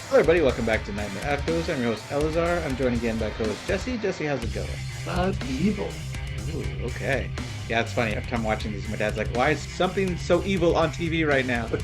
Hello, everybody. Welcome back to Nightmare Echoes. I'm your host, Eleazar. I'm joined again by co-host Jesse. Jesse, how's it going? Evil. Ooh, okay. Yeah, it's funny. Every time watching these, my dad's like, why is something so evil on TV right now? Like,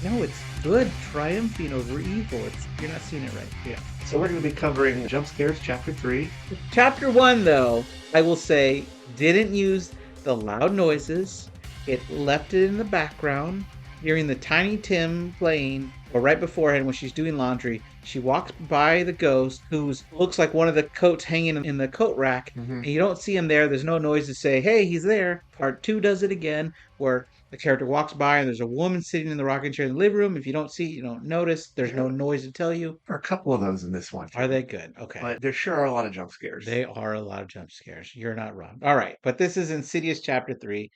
no, it's good triumphing over evil. You're not seeing it right. Yeah. So we're going to be covering Jump Scares Chapter 3. Chapter one, though, I will say, didn't use the loud noises. It left it in the background. Hearing the Tiny Tim playing, or right beforehand when she's doing laundry, she walks by the ghost who looks like one of the coats hanging in the coat rack, Mm-hmm. and you don't see him there. There's no noise to say, hey, he's there. Part two does it again, where the character walks by and there's a woman sitting in the rocking chair in the living room. If you don't see it, you don't notice. There's no There noise to tell you. are a couple of those in this one, Are too. they good? Okay. But there sure are a lot of jump scares. They are a lot of jump scares. You're not wrong. All right, but this is Insidious Chapter 3.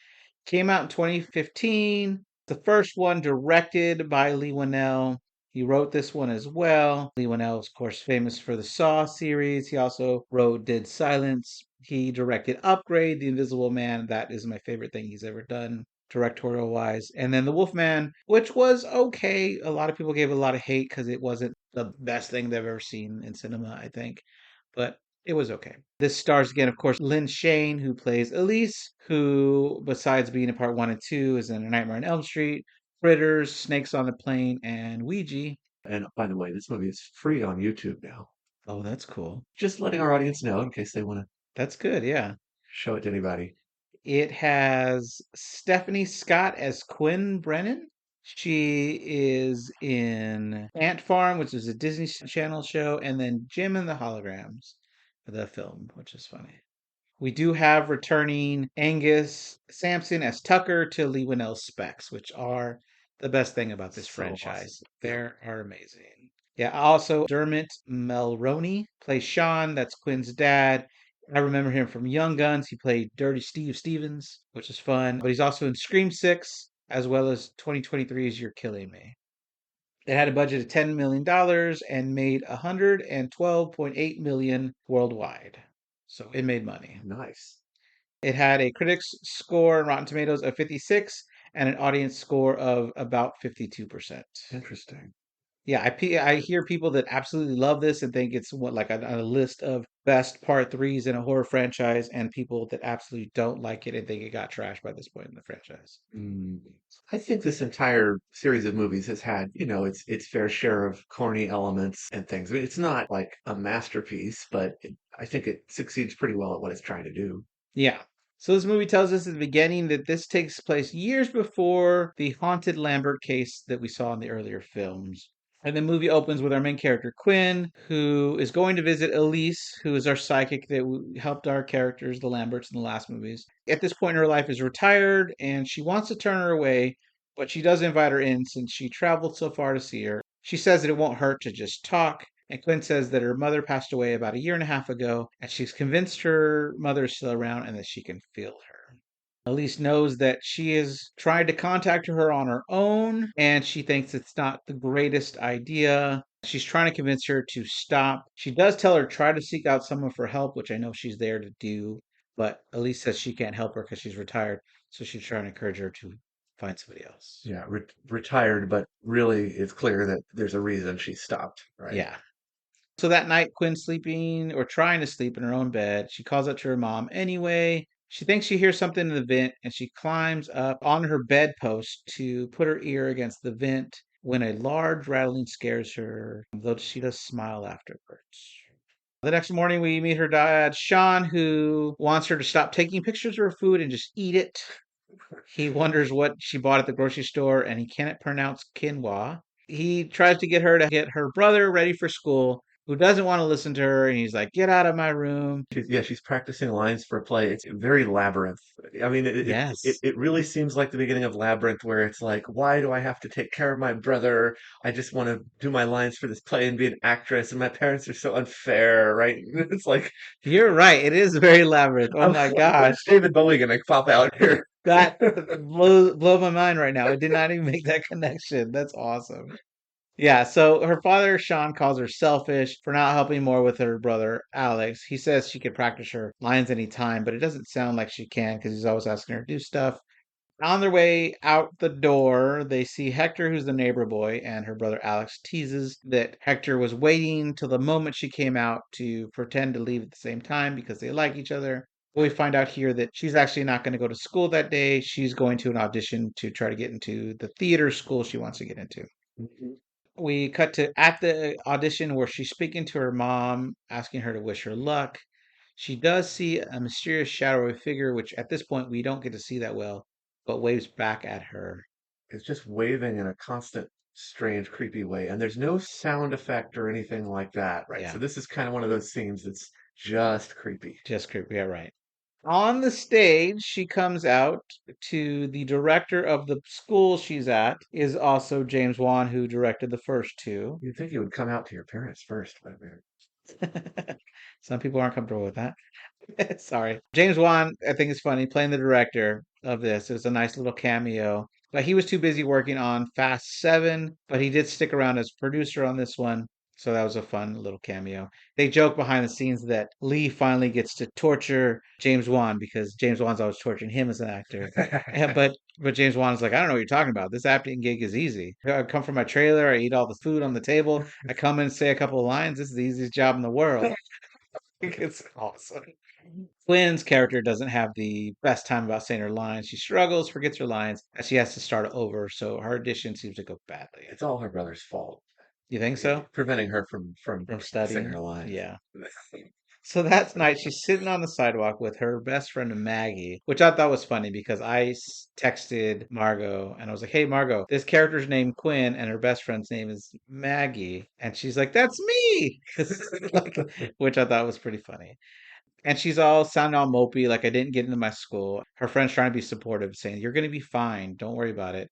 Came out in 2015. The first one directed by Lee Winnell. He wrote this one as well. Lee Winnell is, of course, famous for the Saw series. He also wrote Dead Silence. He directed Upgrade, The Invisible Man. That is my favorite thing he's ever done, directorial wise. And then The Wolfman, which was okay. A lot of people gave it a lot of hate because it wasn't the best thing they've ever seen in cinema, I think. But it was okay. This stars again, of course, Lynn Shane, who plays Elise, who, besides being in part one and two, is in A Nightmare on Elm Street, Critters, Snakes on the Plane, and Ouija. And by the way, this movie is free on YouTube now. Oh, that's cool. Just letting our audience know in case they want to That's good, yeah. show it to anybody. It has Stephanie Scott as Quinn Brennan. She is in Ant Farm, which is a Disney Channel show, and then Jim and the Holograms, the film, which is funny. We do have returning Angus Sampson as Tucker to Lee Winnell's Specks, which are the best thing about this So franchise. awesome. They Yeah. are amazing. Yeah, also Dermot Mulroney plays Sean, that's Quinn's dad. I remember him from Young Guns. He played Dirty Steve Stevens, which is fun. But he's also in Scream 6, as well as 2023's You're Killing Me. It had a budget of $10 million and made 112.8 million worldwide. So it made money. Nice. It had a critics score on Rotten Tomatoes of 56 and an audience score of about 52%. Interesting. Yeah, I hear people that absolutely love this and think it's what like on a list of best part threes in a horror franchise, and people that absolutely don't like it and think it got trashed by this point in the franchise. Mm. I think this entire series of movies has had, its fair share of corny elements and things. I mean, it's not like a masterpiece, but I think it succeeds pretty well at what it's trying to do. Yeah. So this movie tells us at the beginning that this takes place years before the haunted Lambert case that we saw in the earlier films. And the movie opens with our main character, Quinn, who is going to visit Elise, who is our psychic that helped our characters, the Lamberts, in the last movies. At this point in her life is retired, and she wants to turn her away, but she does invite her in since she traveled so far to see her. She says that it won't hurt to just talk, and Quinn says that her mother passed away about a year and a half ago, and she's convinced her mother is still around and that she can feel her. Elise knows that she has tried to contact her on her own, and she thinks it's not the greatest idea. She's trying to convince her to stop. She does tell her try to seek out someone for help, which I know she's there to do, but Elise says she can't help her because she's retired, so she's trying to encourage her to find somebody else. Yeah, retired, but really it's clear that there's a reason she stopped, right? Yeah. So that night, Quinn's sleeping or trying to sleep in her own bed. She calls out to her mom anyway. She thinks she hears something in the vent and she climbs up on her bedpost to put her ear against the vent when a large rattling scares her, though she does smile afterwards. The next morning, we meet her dad, Sean, who wants her to stop taking pictures of her food and just eat it. He wonders what she bought at the grocery store and he cannot pronounce quinoa. He tries to get her to get her brother ready for school, who doesn't want to listen to her, and he's like, "Get out of my room." She's practicing lines for a play. It's very Labyrinth. I mean, Yes. it really seems like the beginning of Labyrinth, where it's like, why do I have to take care of my brother? I just want to do my lines for this play and be an actress, and my parents are so unfair, right? It's like, You're right. It is very labyrinth. Oh I'm my like, when's gosh. David Bowie gonna pop out here? That blow my mind right now. I did not even make that connection. That's awesome. Yeah, so her father, Sean, calls her selfish for not helping more with her brother, Alex. He says she could practice her lines anytime, but it doesn't sound like she can because he's always asking her to do stuff. On their way out the door, they see Hector, who's the neighbor boy, and her brother Alex teases that Hector was waiting till the moment she came out to pretend to leave at the same time because they like each other. We find out here that she's actually not going to go to school that day. She's going to an audition to try to get into the theater school she wants to get into. Mhm. We cut to at the audition where she's speaking to her mom, asking her to wish her luck. She does see a mysterious shadowy figure, which at this point we don't get to see that well, but waves back at her. It's just waving in a constant, strange, creepy way, and there's no sound effect or anything like that, right? So Yeah, this is kind of one of those scenes that's just creepy. just creepy. Yeah, right. On the stage, she comes out to the director of the school she's at, is also James Wan, who directed the first two. You'd think you would come out to your parents first, but man, Some people aren't comfortable with that. Sorry. James Wan, I think is funny, playing the director of this. It was a nice little cameo. But he was too busy working on Fast 7, but he did stick around as producer on this one. So that was a fun little cameo. They joke behind the scenes that Lee finally gets to torture James Wan because James Wan's always torturing him as an actor. But James Wan's like, I don't know what you're talking about. This acting gig is easy. I come from my trailer, I eat all the food on the table, I come in and say a couple of lines. This is the easiest job in the world. It's awesome. Flynn's character doesn't have the best time about saying her lines. She struggles, forgets her lines, and she has to start over. So her audition seems to go badly. it's all her brother's fault, You think so? preventing her from From saying studying? her lines. Yeah. So that night, she's sitting on the sidewalk with her best friend Maggie, which I thought was funny because texted Margot and I was like, "Hey, Margot, this character's named Quinn and her best friend's name is Maggie," and she's like, "That's me," like, which I thought was pretty funny. And she's all sounding all mopey, like I didn't get into my school. Her friend's trying to be supportive, saying, "You're going to be fine. Don't worry about it."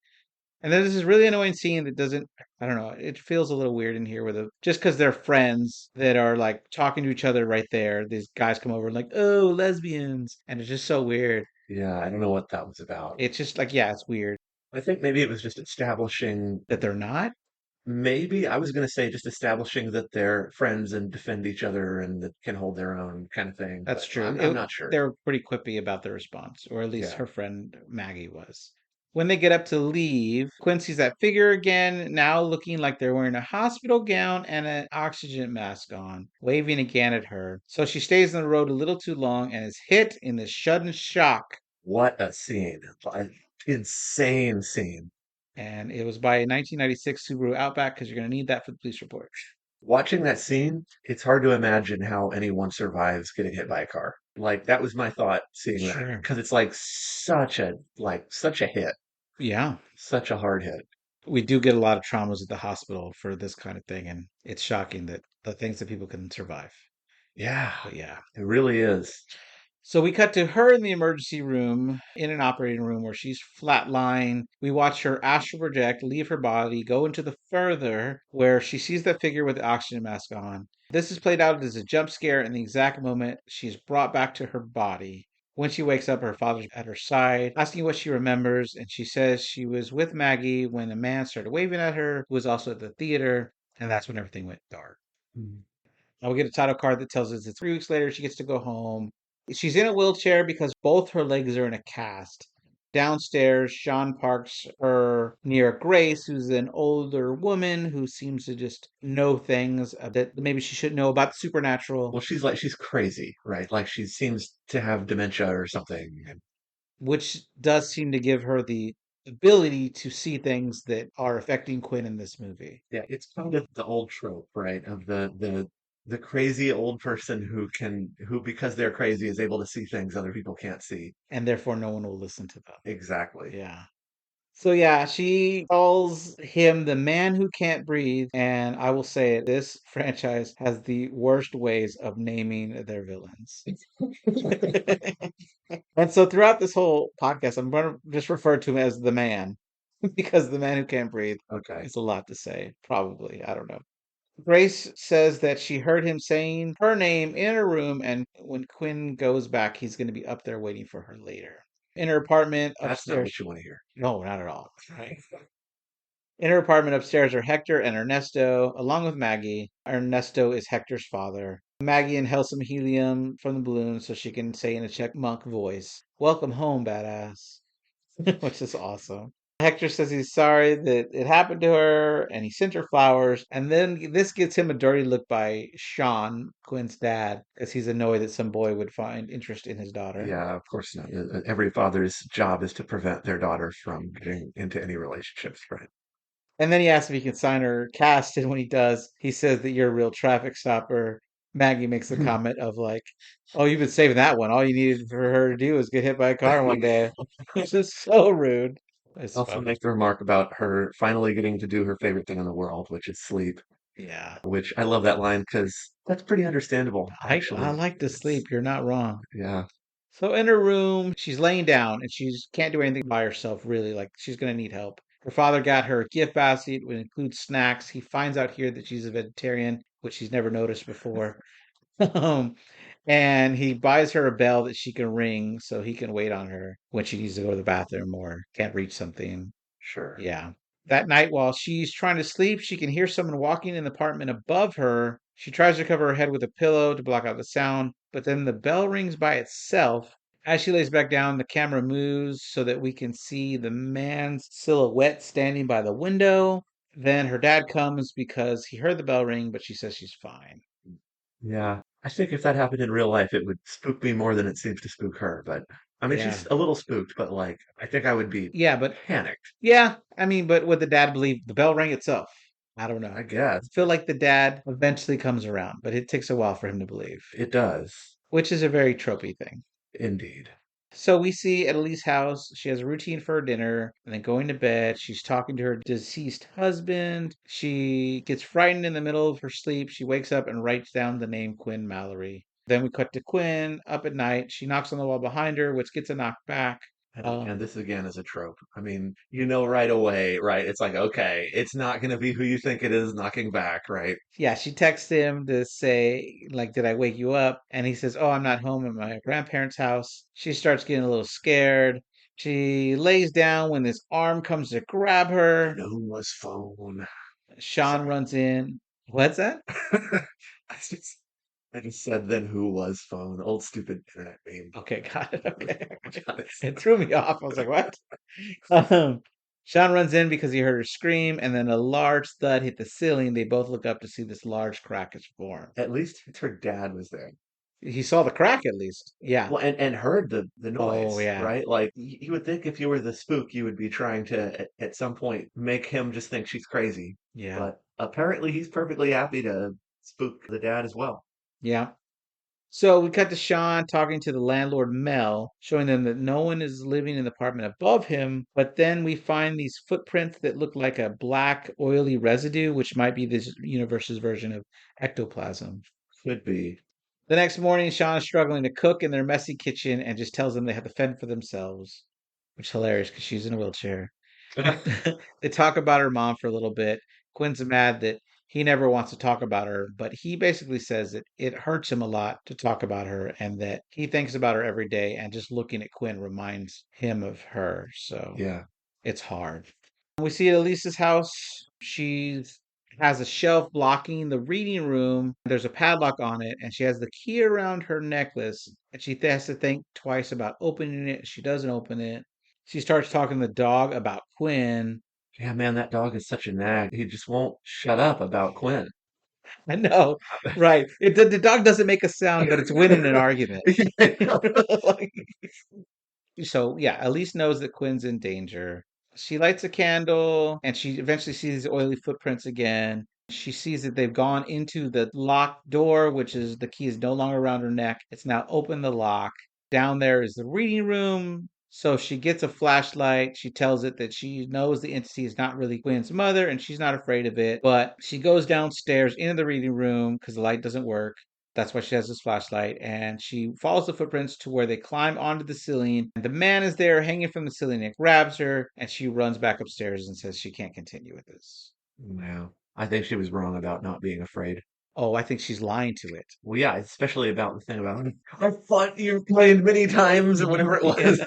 And then there's this really annoying scene that doesn't, I don't know, it feels a little weird in here with just because they're friends that are like talking to each other right there. These guys come over and like, oh, lesbians. And it's just so weird. Yeah, I don't know what that was about. It's just like, yeah, it's weird I think maybe it was just establishing, that they're not. maybe I was going to say just establishing that they're friends and defend each other and that can hold their own kind of thing, That's but true. I'm not sure. They were pretty quippy about their response, or at least Yeah. her friend Maggie was. When they get up to leave, Quinn sees that figure again, now looking like they're wearing a hospital gown and an oxygen mask on, waving again at her. So she stays on the road a little too long and is hit in the sudden shock. What a scene. Insane scene. And it was by a 1996 Subaru Outback because you're going to need that for the police report. Watching that scene, it's hard to imagine how anyone survives getting hit by a car. Like that was my thought seeing that Sure. because it's like such a hit, Yeah. such a hard hit. We do get a lot of traumas at the hospital for this kind of thing. And it's shocking that the things that people can survive. Yeah, But yeah. it really is. So we cut to her in the emergency room, in an operating room where she's flatlined. We watch her astral project, leave her body, go into the further where she sees the figure with the oxygen mask on. This is played out as a jump scare in the exact moment she's brought back to her body. When she wakes up, her father's at her side, asking what she remembers, and she says she was with Maggie when a man started waving at her, who was also at the theater, and that's when everything went dark. Mm. Now we get a title card that tells us it's 3 weeks later she gets to go home. She's in a wheelchair because both her legs are in a cast. Downstairs, Sean parks her near Grace, who's an older woman who seems to just know things that maybe she should know about the supernatural, Well, she's crazy, right? Like she seems to have dementia or something. which does seem to give her the ability to see things that are affecting Quinn in this movie. Yeah, it's kind of the old trope, right? Of the crazy old person who because they're crazy is able to see things other people can't see. And therefore, no one will listen to them. Exactly. Yeah. So yeah, she calls him the man who can't breathe, and I will say it, this franchise has the worst ways of naming their villains. And so throughout this whole podcast, I'm going to just refer to him as the man because the man who can't breathe Okay. is a lot to say, probably. I don't know. Grace says that she heard him saying her name in her room, and when Quinn goes back, he's going to be up there waiting for her later. In her apartment That's not upstairs. what you want to hear. No, not at all. Right. In her apartment upstairs are Hector and Ernesto, along with Maggie. Ernesto is Hector's father. Maggie inhales some helium from the balloon so she can say in a Czech monk voice, "Welcome home, badass." which is awesome. Hector says he's sorry that it happened to her and he sent her flowers. And then this gets him a dirty look by Sean, Quinn's dad, because he's annoyed that some boy would find interest in his daughter. Yeah, of course not. Every father's job is to prevent their daughter from getting into any relationships, right? And then he asks if he can sign her cast. And when he does, he says that you're a real traffic stopper. Maggie makes the comment of like, "Oh, you've been saving that one. All you needed for her to do was get hit by a car one day," which is so rude. It's Also funny. make the remark about her finally getting to do her favorite thing in the world, which is sleep, Yeah. which I love that line because that's pretty understandable, I actually. like to It's, sleep. You're not wrong. yeah, So in her room, she's laying down and she's can't do anything by herself really. Like she's gonna need help. Her father got her a gift basket, which includes snacks. He finds out here that she's a vegetarian, which she's never noticed before. Um, and he buys her a bell that she can ring so he can wait on her when she needs to go to the bathroom or can't reach something. sure. Yeah. That night, while she's trying to sleep, she can hear someone walking in the apartment above her. She tries to cover her head with a pillow to block out the sound, but then the bell rings by itself. As she lays back down, the camera moves so that we can see the man's silhouette standing by the window. Then her dad comes because he heard the bell ring, but she says she's fine. Yeah. I think if that happened in real life, it would spook me more than it seems to spook her. But I mean, Yeah. she's a little spooked, but like, I think I would be Yeah, but panicked, yeah, I mean, but would the dad believe the bell rang itself? I don't know. I I guess. feel like the dad eventually comes around, but it takes a while for him to believe, It does, which is a very tropey thing. indeed. So we see at Elise house, she has a routine for her dinner and then going to bed. She's talking to her deceased husband. She gets frightened in the middle of her sleep. She wakes up and writes down the name Quinn Mallory. Then we cut to Quinn up at night. She knocks on the wall behind her, which gets a knock back. And this again is a trope. I mean, you know right away, right? It's like, okay, it's not going to be who you think it is knocking back, right? Yeah, she texts him to say, like, did I wake you up? And he says, oh, I'm not home at my grandparents' house. She starts getting a little scared. She lays down when this arm comes to grab Then her. who was phone? Sean Sorry. runs in. What's that? I just, I just said then who was phone? Old stupid internet meme. Okay, got it. Okay. God, it's It threw me off. I was like, what? Um, Sean runs in because he heard her scream, and then a large thud hit the ceiling. They both look up to see this large crack has formed. at least her dad was there. He saw the crack at least. Yeah. Well, and heard the Oh, noise, yeah. right? Like you would think if you were the spook, you would be trying to at some point make him just think she's crazy. Yeah. But apparently he's perfectly happy to spook the dad as well. Yeah. So we cut to Sean talking to the landlord Mel, showing them that no one is living in the apartment above him. But then we find these footprints that look like a black, oily residue, which might be this universe's version of ectoplasm. Could be. The next morning, Sean is struggling to cook in their messy kitchen and just tells them they have to fend for themselves, which is hilarious because she's in a wheelchair. They talk about her mom for a little bit. Quinn's mad that he never wants to talk about her, but he basically says that it hurts him a lot to talk about her and that he thinks about her every day and just looking at Quinn reminds him of her. So Yeah. it's hard. We see at Elisa's house, she has a shelf blocking the reading room. There's a padlock on it, and she has the key around her necklace. And she has to think twice about opening it. She doesn't open it. She starts talking to the dog about Quinn. Yeah, man, that dog is such a nag. He just won't shut up about Quinn. I know, right? The dog doesn't make a sound, but it's winning an argument. Like, so yeah, Elise knows that Quinn's in danger. She lights a candle and she eventually sees the oily footprints again. She sees that they've gone into the locked door, which is the key is no longer around her neck. It's now opened the lock. Down there is the reading room. So she gets a flashlight. She tells it that she knows the entity is not really Quinn's mother and she's not afraid of it. But she goes downstairs into the reading room because the light doesn't work. That's why she has this flashlight. And she follows the footprints to where they climb onto the ceiling. And the man is there hanging from the ceiling. It grabs her and she runs back upstairs and says she can't continue with this. Wow. I think she was wrong about not being afraid. Oh, I think she's lying to it. Well, yeah, especially about the thing about I fought you kind many times or whatever it Yeah. was.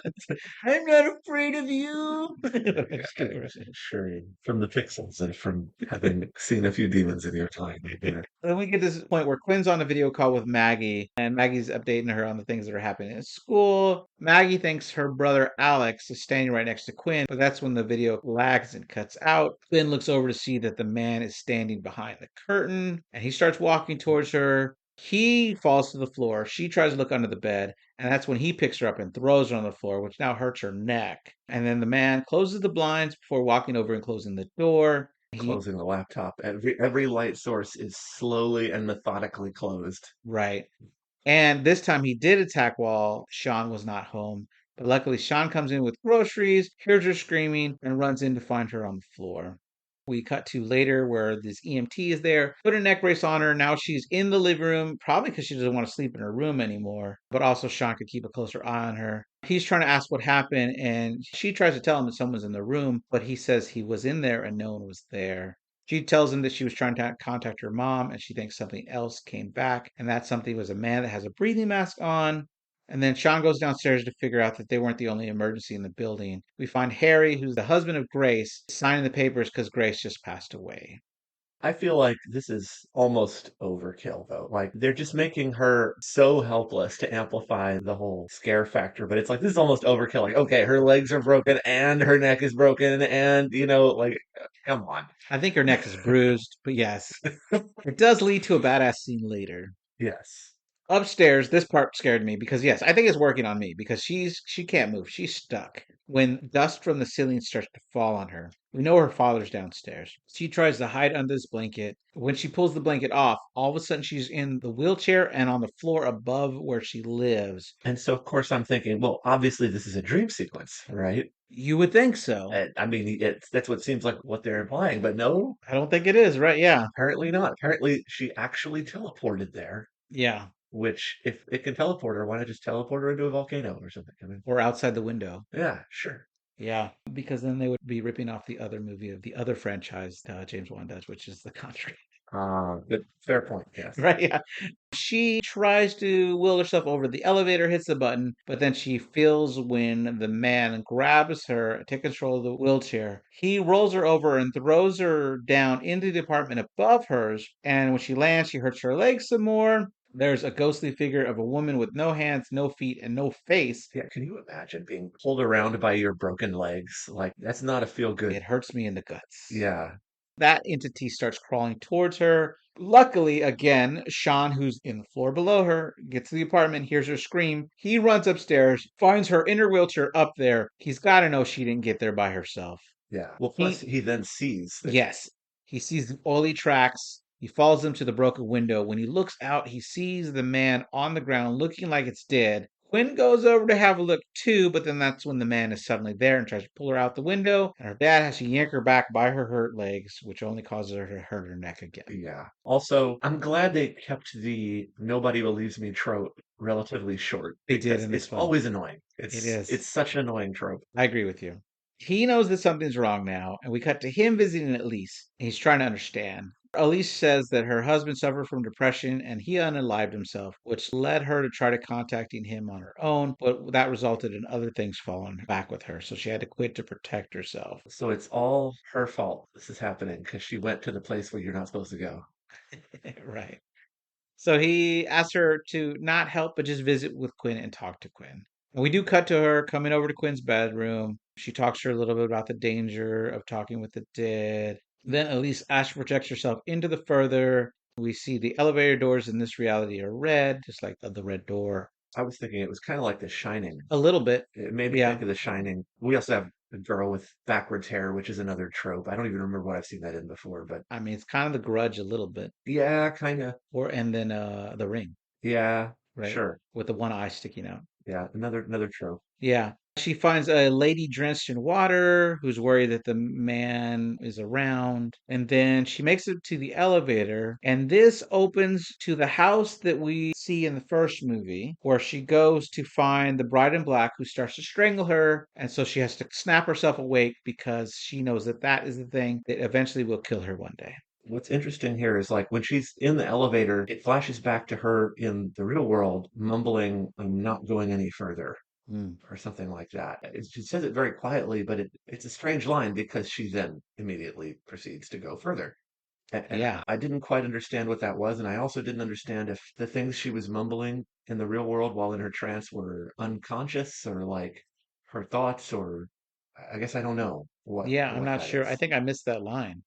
I'm not afraid of you. Yeah, sure. From the pixels and from having seen a few demons in your time. Yeah. Then we get to this point where Quinn's on a video call with Maggie, and Maggie's updating her on the things that are happening at school. Maggie thinks her brother Alex is standing right next to Quinn, but that's when the video lags and cuts out. Quinn looks over to see that the man is standing behind the curtain and he starts walking towards her. He falls to the floor. She tries to look under the bed, and that's when he picks her up and throws her on the floor, which now hurts her neck. And then the man closes the blinds before walking over and closing the door. He, Closing the laptop. Every light source is slowly and methodically closed. right. And this time he did attack while Sean was not home. But luckily, Sean comes in with groceries, hears her screaming, and runs in to find her on the floor. We cut to later where this EMT is there, put a neck brace on her. Now she's in the living room, probably because she doesn't want to sleep in her room anymore. But also, Sean could keep a closer eye on her. He's trying to ask what happened, and she tries to tell him that someone's in the room, but he says he was in there and no one was there. She tells him that she was trying to contact her mom and she thinks something else came back, and that something was a man that has a breathing mask on. And then Sean goes downstairs to figure out that they weren't the only emergency in the building. We find Harry, who's the husband of Grace, signing the papers because Grace just passed away. I feel like this is almost overkill, though. Like, they're just making her so helpless to amplify the whole scare factor. But it's like, this is almost overkill. Like, okay, her legs are broken and her neck is broken. And, like, come on. I think her neck is bruised, but yes, it does lead to a badass scene later. Yes. Upstairs, this part scared me because yes, I think it's working on me because she can't move. She's stuck. When dust from the ceiling starts to fall on her, we know her father's downstairs. She tries to hide under this blanket. When she pulls the blanket off, all of a sudden she's in the wheelchair and on the floor above where she lives. And so, of course, I'm thinking, well, obviously, this is a dream sequence, right? You would think so. I mean, that's what seems like what they're implying. But no, I don't think it is, right? Yeah. apparently not. Apparently, she actually teleported there. Yeah. Which, if it can teleport her, why not just teleport her into a volcano or something? I mean, Or outside the window. yeah, sure. Yeah. Because then they would be ripping off the other movie of the other franchise James Wan does, which is The Conjuring. Good, fair point. Yes. Right? Yeah. She tries to will herself over the elevator, hits the button, but then she feels when the man grabs her, take control of the wheelchair. He rolls her over and throws her down into the apartment above hers. And when she lands, she hurts her legs some more. There's a ghostly figure of a woman with no hands, no feet, and no face. Yeah. Can you imagine being pulled around by your broken legs? Like, that's not a feel good. It hurts me in the guts. Yeah. That entity starts crawling towards her. Luckily, again, Sean, who's in the floor below her, gets to the apartment, hears her scream. He runs upstairs, finds her in her wheelchair up there. He's got to know she didn't get there by herself. Yeah. Well, plus He, he then sees that. yes, he sees the oily tracks. He follows them to the broken window. When he looks out, he sees the man on the ground looking like it's dead. Quinn goes over to have a look too, but then that's when the man is suddenly there and tries to pull her out the window, and her dad has to yank her back by her hurt legs, which only causes her to hurt her neck again. Yeah. Also, I'm glad they kept the "nobody believes me" trope relatively short They did because in it's this one. always annoying. It It's is. such an annoying trope. I agree with you. He knows that something's wrong now, and we cut to him visiting Elise. He's trying to understand. Elise says that her husband suffered from depression and he unalived himself, which led her to try to contacting him on her own, but that resulted in other things falling back with her, so she had to quit to protect herself. So it's all her fault this is happening because she went to the place where you're not supposed to go. Right. So he asks her to not help, but just visit with Quinn and talk to Quinn. And we do cut to her coming over to Quinn's bedroom. She talks to her a little bit about the danger of talking with the dead. Then Elise astral projects herself into the further. We see the elevator doors in this reality are red, just like the red door. I was thinking it was kind of like The Shining. A little bit. It made me think Yeah. of The Shining. We also have a girl with backwards hair, which is another trope. I don't even remember what I've seen that in before, but I mean, it's kind of the grudge a little bit. yeah, kind of. Or, and then the ring, Yeah, right? sure. With the one eye sticking out. Yeah, another trope. Yeah. She finds a lady drenched in water who's worried that the man is around. And then she makes it to the elevator. And this opens to the house that we see in the first movie, where she goes to find the bride in black who starts to strangle her. And so she has to snap herself awake because she knows that that is the thing that eventually will kill her one day. What's interesting here is like when she's in the elevator, it flashes back to her in the real world, mumbling, "I'm not going any further," Mm. or something like that. She says it very quietly, but it's a strange line because she then immediately proceeds to go further. And Yeah. I didn't quite understand what that was, and I also didn't understand if the things she was mumbling in the real world while in her trance were unconscious or like her thoughts, or I guess I don't know Yeah, I'm what not that sure. I is. think I missed that line.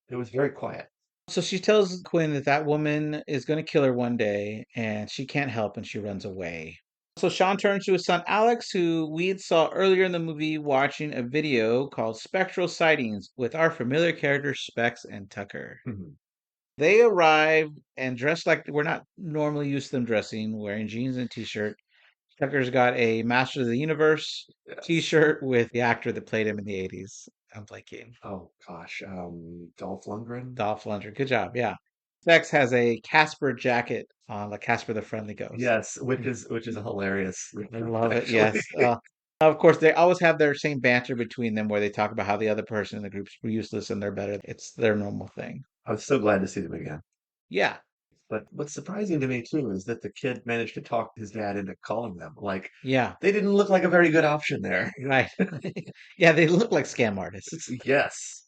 It was very quiet. So she tells Quinn that that woman is going to kill her one day and she can't help and she runs away. So Sean turns to his son Alex, who we had saw earlier in the movie watching a video called Spectral Sightings with our familiar characters Specks and Tucker. They arrive and dressed like we're not normally used to them dressing, wearing jeans and a t-shirt. Tucker's got a Master of the Universe Yes. t-shirt with the actor that played him in the 80s. I'm blanking. Oh gosh, Dolph Lundgren. Dolph Lundgren. Good job. Yeah. Specs has a Casper jacket on, like Casper the Friendly Ghost. Yes, which is a hilarious I reference, love it. actually. Yes. Of course, they always have their same banter between them where they talk about how the other person in the group's useless and they're better. It's their normal thing. I was so glad to see them again. Yeah. But what's surprising to me too is that the kid managed to talk his dad into calling them. Like Yeah. they didn't look like a very good option there. Right. Yeah, they look like scam artists. Yes.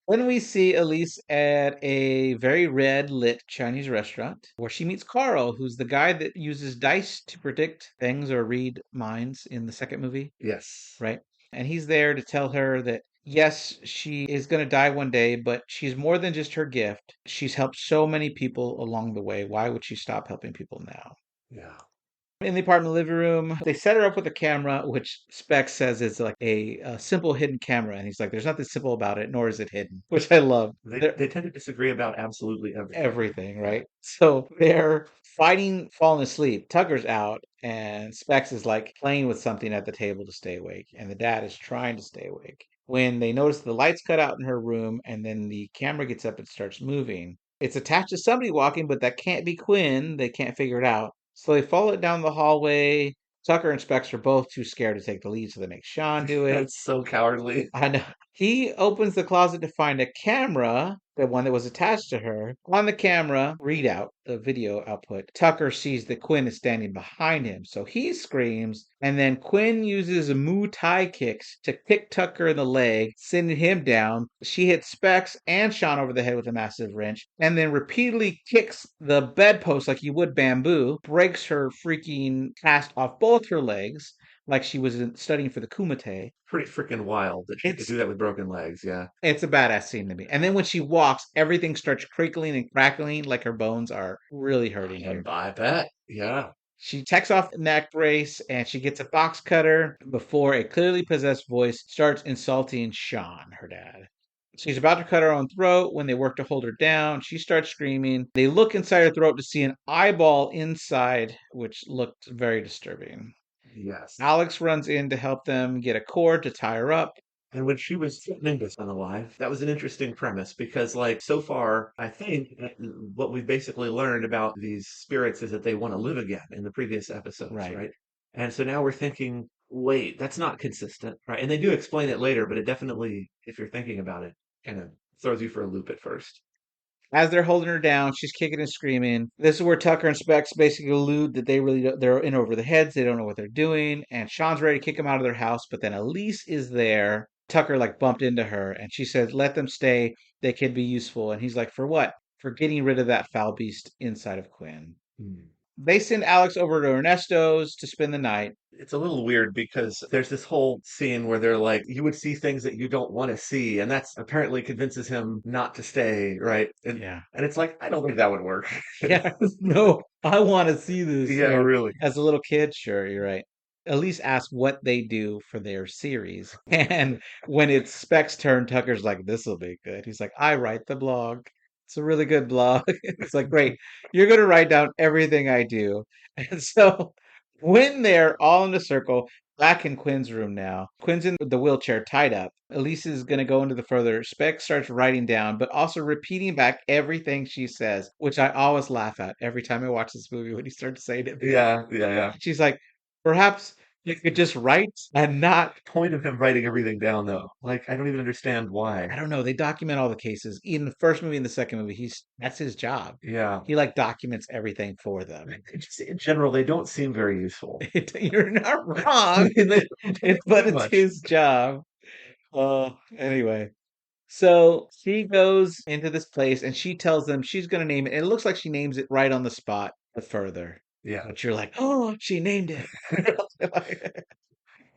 Then we see Elise at a very red lit Chinese restaurant where she meets Carl, who's the guy that uses dice to predict things or read minds in the second movie, Yes. right? And he's there to tell her that yes, she is going to die one day, but she's more than just her gift. She's helped so many people along the way. Why would she stop helping people now? Yeah. In the apartment living room, they set her up with a camera, which Specs says is like a simple hidden camera. And he's like, there's nothing simple about it, nor is it hidden, which I love. They're They tend to disagree about absolutely everything. everything, Yeah. right? So they're fighting, falling asleep. Tucker's out, and Specs is like playing with something at the table to stay awake. And the dad is trying to stay awake. When they notice the lights cut out in her room, and then the camera gets up and starts moving, it's attached to somebody walking, but that can't be Quinn. They can't figure it out. So they follow it down the hallway. Tucker and Specs are both too scared to take the lead, so they make Sean do it. That's so cowardly. I know. He opens the closet to find a camera, the one that was attached to her. On the camera readout, the video output, Tucker sees that Quinn is standing behind him. So he screams, and then Quinn uses Muay Thai kicks to kick Tucker in the leg, sending him down. She hits Specs and Sean over the head with a massive wrench, and then repeatedly kicks the bedpost like you would bamboo, breaks her freaking cast off both her legs like she was studying for the Kumite. Pretty freaking wild that she could It's do that with broken legs. Yeah. it's a badass scene to me. And then when she walks, everything starts crinkling and crackling like her bones are really hurting here. I bet. Yeah. She takes off the neck brace and she gets a box cutter before a clearly possessed voice starts insulting Sean, her dad. She's about to cut her own throat when they work to hold her down. She starts screaming. They look inside her throat to see an eyeball inside, which looked very disturbing. Yes. Alex runs in to help them get a cord to tie her up. And when she was threatening to unalive, that was an interesting premise because, like, so far, I think what we've basically learned about these spirits is that they want to live again in the previous episodes, Right. right? And so now we're thinking, wait, that's not consistent, right? And they do explain it later, but it definitely, if you're thinking about it, kind of throws you for a loop at first. As they're holding her down, she's kicking and screaming. This is where Tucker and Specs basically allude that they're in over the heads. They don't know what they're doing, and Sean's ready to kick them out of their house. But then Elise is there. Tucker like bumped into her, and she says, "Let them stay. They can be useful." And he's like, "For what? For getting rid of that foul beast inside of Quinn." Hmm. They send Alex over to Ernesto's to spend the night. It's a little weird because there's this whole scene where they're like, you would see things that you don't want to see, and that's apparently convinces him not to stay, right? Yeah, And it's like, I don't think that would work. yeah. No, I want to see this. Yeah, really. As a little kid, sure, you're right. At least ask what they do for their series. And when it's Specs' turn, Tucker's like, "This will be good." He's like, "I write the blog. It's a really good blog." It's like, "Great, you're going to write down everything I do." And so when they're all in a circle, back in Quinn's room now, Quinn's in the wheelchair tied up. Elise is going to go into the further. Specs starts writing down, but also repeating back everything she says, which I always laugh at every time I watch this movie when he starts saying it. Yeah, yeah, yeah. She's like, perhaps you could just write and not. Point of him writing everything down, though. Like, I don't even understand why. I don't know. They document all the cases in the first movie and the second movie. That's his job. Yeah. He like documents everything for them. Just in general, they don't seem very useful. You're not I wrong, mean, they don't but do it's much. his job. Anyway, So she goes into this place and she tells them she's going to name it. And it looks like she names it right on the spot, the further. Yeah. But you're like, oh, she named it.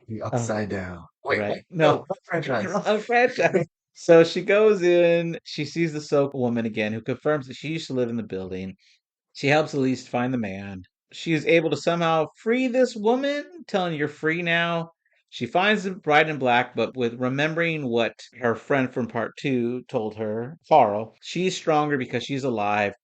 The Oh, Upside Down. right. Wait, No, no, what franchise? wrong franchise. So she goes in, she sees the soap woman again, who confirms that she used to live in the building. She helps Elise find the man. She is able to somehow free this woman, telling you're free now. She finds the bride in black, but with remembering what her friend from part two told her, Carl, she's stronger because she's alive.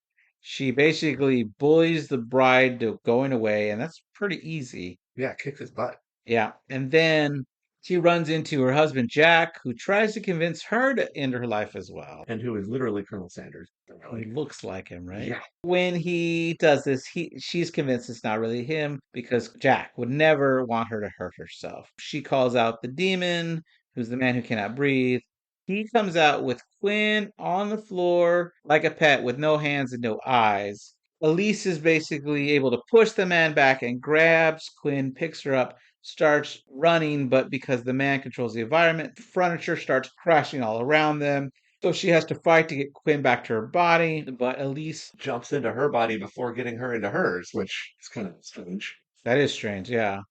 She basically bullies the bride to going away, and that's pretty easy. Yeah, kicks his butt. Yeah. And then she runs into her husband, Jack, who tries to convince her to end her life as well. And who is literally Colonel Sanders. He Really. looks like him, right? Yeah. When he does this, she's convinced it's not really him because Jack would never want her to hurt herself. She calls out the demon, who's the man who cannot breathe. He comes out with Quinn on the floor like a pet with no hands and no eyes. Elise is basically able to push the man back and grabs Quinn, picks her up, starts running, but because the man controls the environment, furniture starts crashing all around them. So she has to fight to get Quinn back to her body, but Elise, Jumps into her body before getting her into hers, which is kind of strange. that is strange, yeah.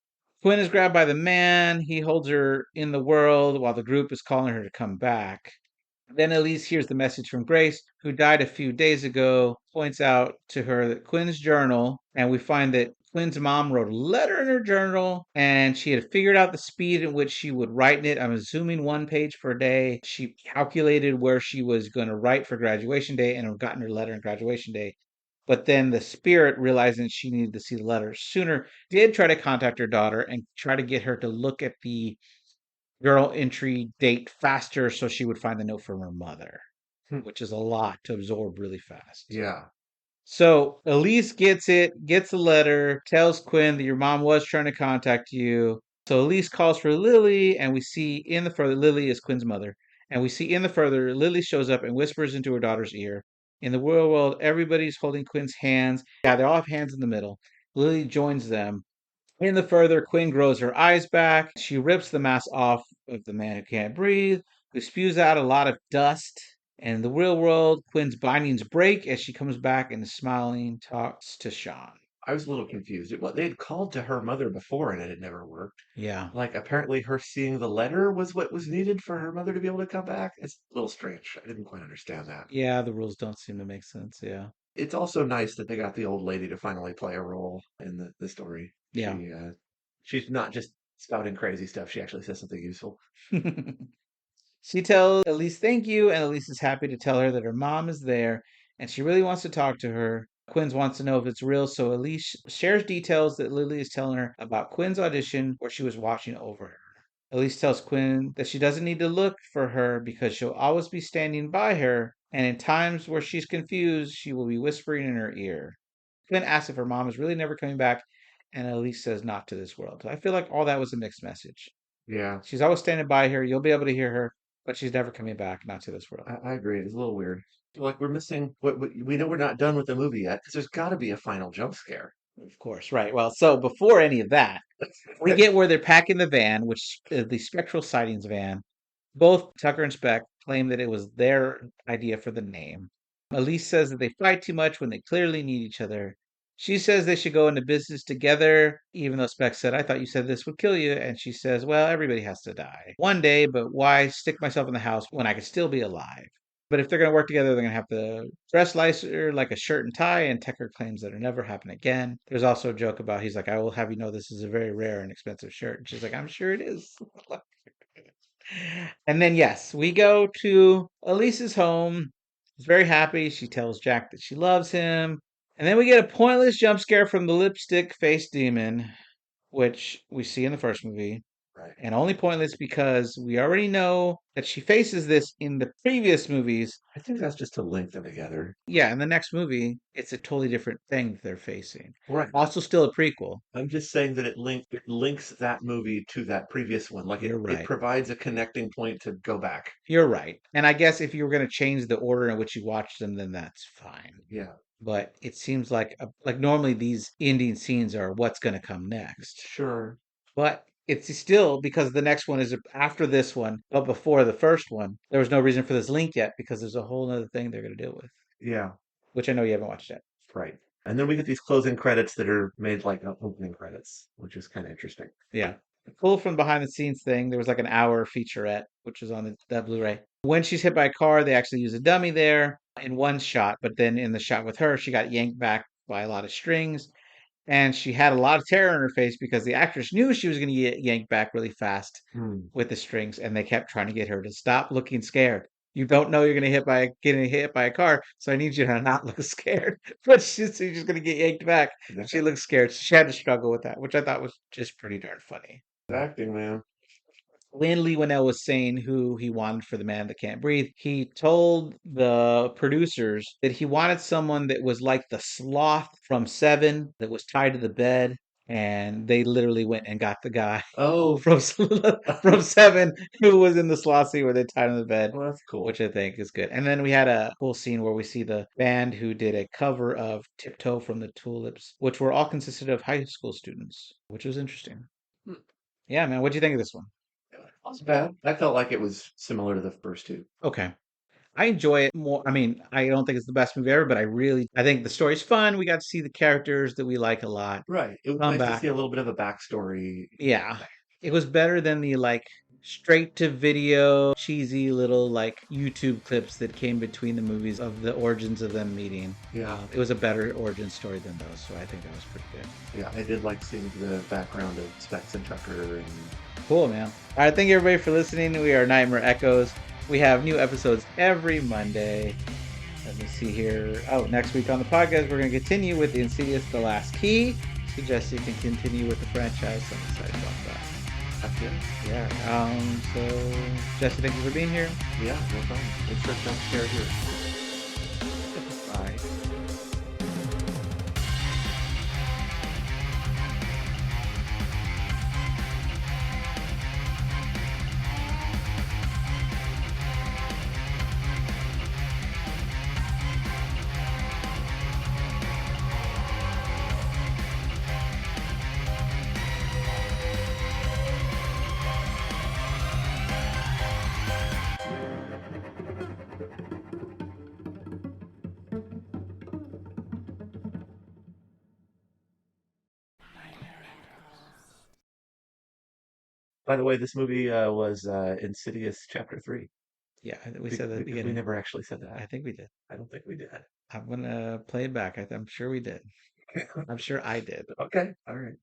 Quinn is grabbed by the man. He holds her in the world while the group is calling her to come back. Then Elise hears the message from Grace, who died a few days ago, points out to her that Quinn's journal, and we find that Quinn's mom wrote a letter in her journal, and she had figured out the speed in which she would write in it. I'm assuming 1 page per day. She calculated where she was going to write for graduation day and had gotten her letter on graduation day. But then the spirit, realizing she needed to see the letter sooner, did try to contact her daughter and try to get her to look at the journal entry date faster so she would find the note from her mother, Hmm. which is a lot to absorb really fast. Yeah. So Elise gets it, gets the letter, tells Quinn that your mom was trying to contact you. So Elise calls for Lily, and we see in the further, Lily is Quinn's mother, and we see in the further, Lily shows up and whispers into her daughter's ear. In the real world, everybody's holding Quinn's hands. Yeah, they all have hands in the middle. Lily joins them. In the further, Quinn grows her eyes back. She rips the mask off of the man who can't breathe, who spews out a lot of dust. And in the real world, Quinn's bindings break as she comes back and smiling talks to Sean. I was a little confused. They had called to her mother before and it had never worked. Yeah. Like, apparently her seeing the letter was what was needed for her mother to be able to come back. It's a little strange. I didn't quite understand that. Yeah, the rules don't seem to make sense. Yeah. It's also nice that they got the old lady to finally play a role in the story. Yeah. She's not just spouting crazy stuff. She actually says something useful. She tells Elise thank you, and Elise is happy to tell her that her mom is there and she really wants to talk to her. Quinn wants to know if it's real, so Elise shares details that Lily is telling her about Quinn's audition where she was watching over her. Elise tells Quinn that she doesn't need to look for her because she'll always be standing by her, and in times where she's confused, she will be whispering in her ear. Quinn asks if her mom is really never coming back, and Elise says not to this world. I feel like all that was a mixed message. Yeah, She's always standing by her. You'll be able to hear her, but she's never coming back, not to this world. I agree. It's a little weird. Like we're missing what we know we're not done with the movie yet because there's got to be a final jump scare. Of course, right. Well, so before any of that, we get where they're packing the van, which is the Spectral Sightings van. Both Tucker and Speck claim that it was their idea for the name. Elise says that they fight too much when they clearly need each other. She says they should go into business together, even though Speck said, I thought you said this would kill you. And she says, well, everybody has to die one day, but why stick myself in the house when I could still be alive? But if they're going to work together, they're going to have to dress nicer, like a shirt and tie. And Tucker claims that it'll never happen again. There's also a joke about he's like, I will have you know this is a very rare and expensive shirt. And she's like, I'm sure it is. And then, yes, we go to Elise's home. She's very happy. She tells Jack that she loves him. And then we get a pointless jump scare from the lipstick face demon, which we see in the first movie. Right. And only pointless because we already know that she faces this in the previous movies. I think that's just to link them together. Yeah, in the next movie, it's a totally different thing that they're facing. Right. Also, still a prequel. I'm just saying that it links that movie to that previous one. Like You're it right. provides a connecting point to go back. You're right. And I guess if you were going to change the order in which you watch them, then that's fine. Yeah. But it seems like normally these ending scenes are what's going to come next. Sure. But it's still because the next one is after this one, but before the first one. There was no reason for this link yet because there's a whole other thing they're going to deal with, Yeah, which I know you haven't watched yet. right. And then we get these closing credits that are made like opening credits, which is kind of interesting. Yeah. Pull from behind the scenes thing. There was like an hour featurette, which was on that Blu-ray. When she's hit by a car, they actually use a dummy there in one shot, but then in the shot with her, she got yanked back by a lot of strings. And she had a lot of terror in her face because the actress knew she was going to get yanked back really fast Hmm. with the strings, and they kept trying to get her to stop looking scared. You don't know you're going to getting hit by a car, so I need you to not look scared. But she's just going to get yanked back. She looks scared. She had to struggle with that, which I thought was just pretty darn funny. Acting, man. Lin Lee Winnell was saying who he wanted for the man that can't breathe. He told the producers that he wanted someone that was like the sloth from Seven that was tied to the bed, and they literally went and got the guy Oh, from from Seven who was in the sloth scene where they tied him to the bed, well, that's cool. which I think is good. And then we had a cool scene where we see the band who did a cover of Tiptoe from the Tulips, which were all consisted of high school students, which was interesting. Hmm. Yeah, man, what do you think of this one? Not bad. I felt like it was similar to the first two. Okay. I enjoy it more. I mean, I don't think it's the best movie ever, but I think the story's fun. We got to see the characters that we like a lot Right. It was come nice to back. see a little bit of a backstory. Yeah. It was better than the like straight to video, cheesy little like YouTube clips that came between the movies of the origins of them meeting. Yeah. It was a better origin story than those, so I think that was pretty good. Yeah. I did like seeing the background of Specks and Tucker and Cool, man. All right, thank you everybody for listening. We are Nightmare Echoes. We have new episodes every Monday. Let me see here. Oh, next week on the podcast, we're going to continue with Insidious The Last Key. Suggest you can continue with the franchise. I'm excited about that. that's it. Yeah. So, Jesse, thank you for being here. Yeah, no problem. Make sure to don't share here. Bye. By the way, this movie was Insidious Chapter 3. Yeah, we said that at the Because we beginning. never actually said that. I think we did. I don't think we did. I'm going to play it back. I'm sure we did. I'm sure I did. Okay. All right.